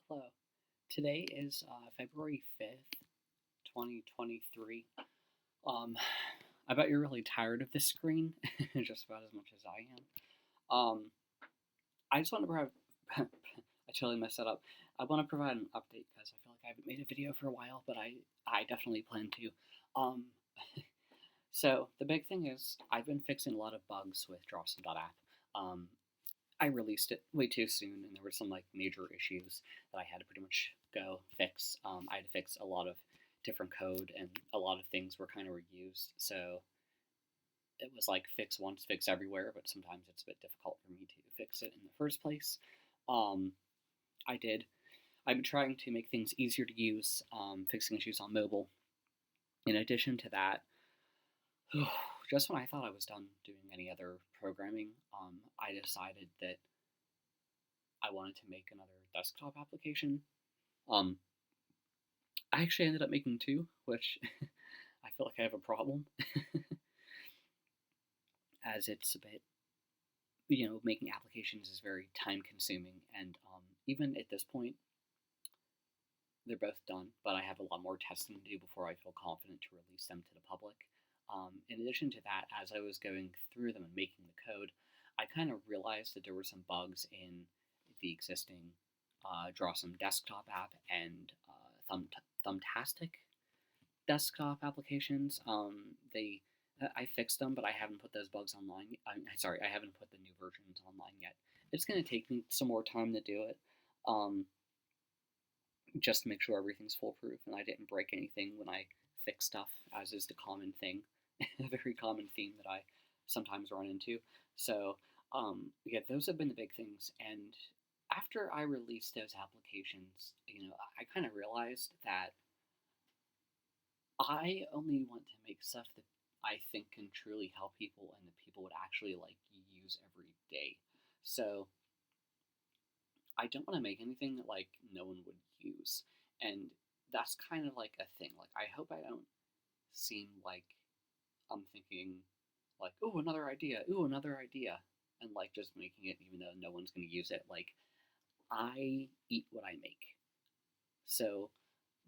Hello. Today is February 5th, 2023. Um, I bet you're really tired of this screen, just about as much as I am. I just want to provide. I totally messed that up. I want to provide an update because I feel like I haven't made a video for a while, but I definitely plan to. Um, so the big thing is I've been fixing a lot of bugs with Drawsome.app. Um, I released it way too soon, and there were some like major issues that I had to pretty much go fix. I had to fix a lot of different code, and a lot of things were kind of reused. So it was like fix once, fix everywhere. But sometimes it's a bit difficult for me to fix it in the first place. Um, I did. I've been trying to make things easier to use, fixing issues on mobile. In addition to that, just when I thought I was done doing any other programming, I decided that I wanted to make another desktop application. Um, I actually ended up making two, which I feel like I have a problem, as it's a bit, making applications is very time consuming, and even at this point, they're both done, but I have a lot more testing to do before I feel confident to release them to the public. In addition to that, as I was going through them and making the code, I kind of realized that there were some bugs in the existing Drawsome desktop app and Thumbtastic desktop applications. I fixed them, but I haven't put those bugs online. Sorry, I haven't put the new versions online yet. It's going to take me some more time to do it, um, just to make sure everything's foolproof and I didn't break anything when I fix stuff, as is the common thing, a very common theme that I sometimes run into. So, yeah, those have been the big things. And after I released those applications, I kind of realized that I only want to make stuff that I think can truly help people and that people would actually like use every day. So I don't want to make anything that like no one would use. And that's kind of like a thing. Like I hope I don't seem like I'm thinking like, oh, another idea, ooh, another idea, and like just making it even though no one's gonna use it. Like I eat what I make. So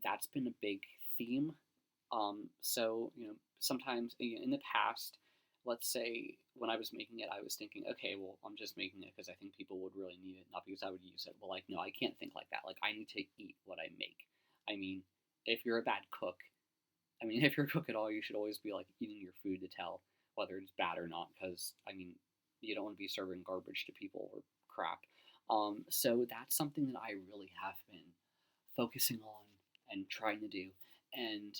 that's been a big theme. So sometimes in the past, let's say when I was making it, I was thinking, okay, well, I'm just making it because I think people would really need it, not because I would use it. Well, like, no, I can't think like that. Like, I need to eat what I make. I mean, if you're a bad cook, if you're a cook at all, you should always be like eating your food to tell whether it's bad or not, because you don't want to be serving garbage to people or crap. So that's something that I really have been focusing on and trying to do. And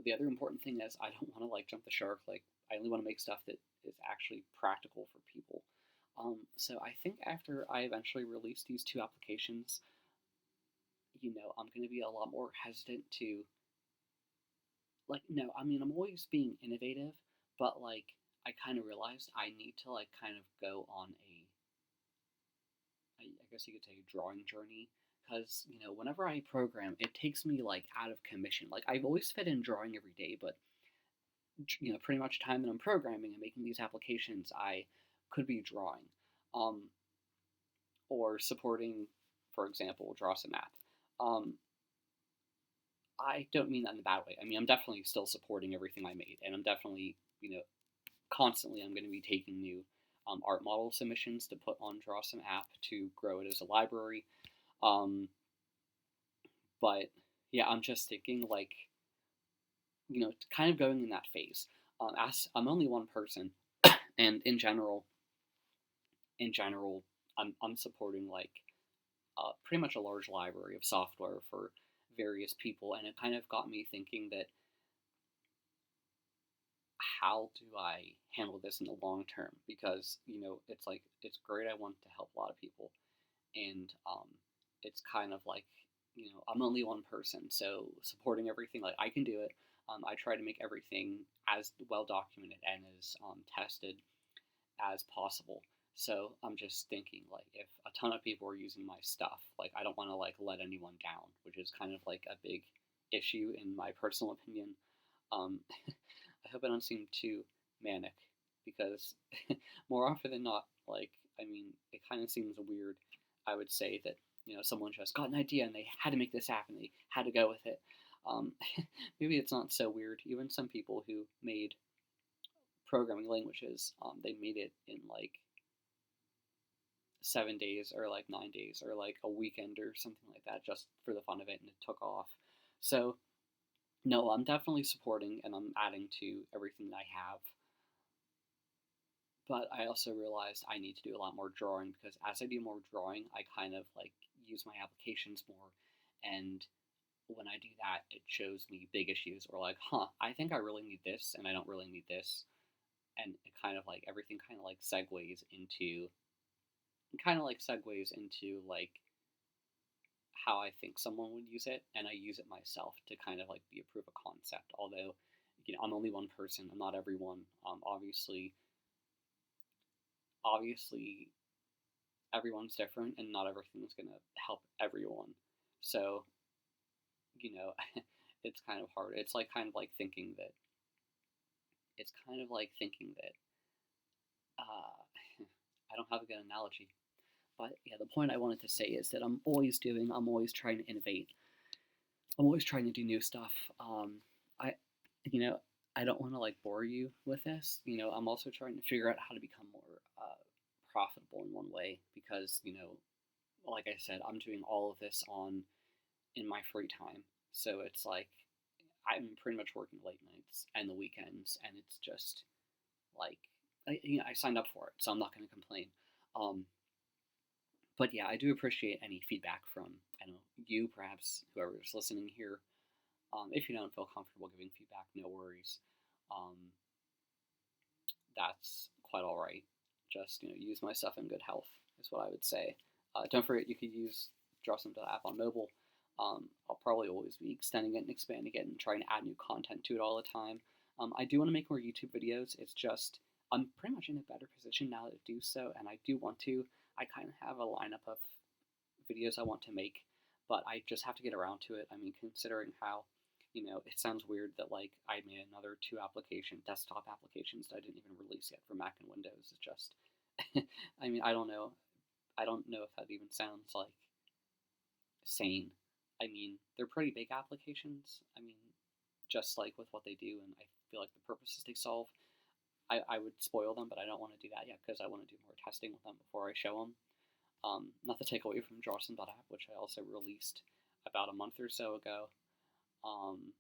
the other important thing is I don't want to like jump the shark. Like I only want to make stuff that is actually practical for people. So I think after I eventually release these two applications, I'm going to be a lot more hesitant to like. No, I'm always being innovative, but like I kind of realized I need to like kind of go on I guess you could say, a drawing journey. Because whenever I program, it takes me like out of commission. Like I've always fit in drawing every day, but pretty much time that I'm programming and making these applications, I could be drawing, um, or supporting, for example, Drawsome app. Um, I don't mean that in a bad way. I'm definitely still supporting everything I made, and I'm definitely, constantly I'm going to be taking new art model submissions to put on Drawsome app to grow it as a library. Um, but yeah, I'm just thinking like, kind of going in that phase. As I'm only one person, and in general, I'm supporting like pretty much a large library of software for various people, and it kind of got me thinking that how do I handle this in the long term? Because it's like it's great. I want to help a lot of people, and it's kind of like I'm only one person, so supporting everything like I can do it. I try to make everything as well documented and as tested as possible. So I'm just thinking like if a ton of people are using my stuff, like I don't want to like let anyone down, which is kind of like a big issue in my personal opinion. I hope I don't seem too manic because more often than not, like it kind of seems weird I would say that, someone just got an idea and they had to make this happen. They had to go with it. Um, Maybe it's not so weird. Even some people who made programming languages, they made it in like 7 days or like 9 days or like a weekend or something like that, just for the fun of it, and it took off. So no, I'm definitely supporting and I'm adding to everything that I have. But I also realized I need to do a lot more drawing, because as I do more drawing, I kind of like use my applications more. And when I do that, it shows me big issues, or like, I think I really need this and I don't really need this. And it kind of like everything kind of like segues into like how I think someone would use it, and I use it myself to kind of like be a proof of concept. Although, I'm only one person. I'm not everyone. Obviously, everyone's different, and not everything's gonna help everyone. So, you know, it's kind of hard. It's kind of like thinking that I don't have a good analogy. But yeah, the point I wanted to say is that I'm always trying to innovate. I'm always trying to do new stuff. I, you know, I don't want to like bore you with this. I'm also trying to figure out how to become more profitable in one way, because like I said, I'm doing all of this in my free time. So it's like I'm pretty much working late nights and the weekends, and it's just like I signed up for it, so I'm not going to complain. Um, but yeah, I do appreciate any feedback from, I don't know, you, perhaps whoever is listening here. If you don't feel comfortable giving feedback, no worries. Um, that's quite all right. Just use my stuff in good health is what I would say. Don't forget, you could use Drawsome app on mobile. I'll probably always be extending it and expanding it and trying to add new content to it all the time. I do want to make more YouTube videos. It's just I'm pretty much in a better position now to do so, and I do want to. I kind of have a lineup of videos I want to make, but I just have to get around to it. I mean, considering how, it sounds weird that like I made another two desktop applications that I didn't even release yet for Mac and Windows. It's just, I mean, I don't know. I don't know if that even sounds like sane. I mean, they're pretty big applications. I mean, just like with what they do, and I feel like the purposes they solve, I would spoil them, but I don't want to do that yet because I want to do more testing with them before I show them. Not to take away from Drawsome.app, which I also released about a month or so ago. Um,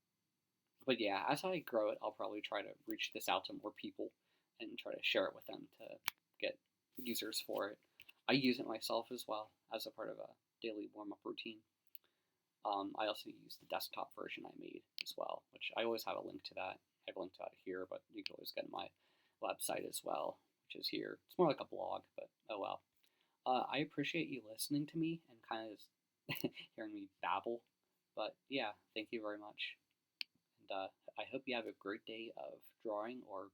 but yeah, as I grow it, I'll probably try to reach this out to more people and try to share it with them to get users for it. I use it myself as well as a part of a daily warm-up routine. I also use the desktop version I made as well, which I always have a link to that. I have a link to that here, but you can always get my website as well, which is here. It's more like a blog, but oh well. I appreciate you listening to me and kind of hearing me babble. But yeah, thank you very much. And I hope you have a great day of drawing or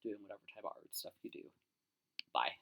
doing whatever type of art stuff you do. Bye.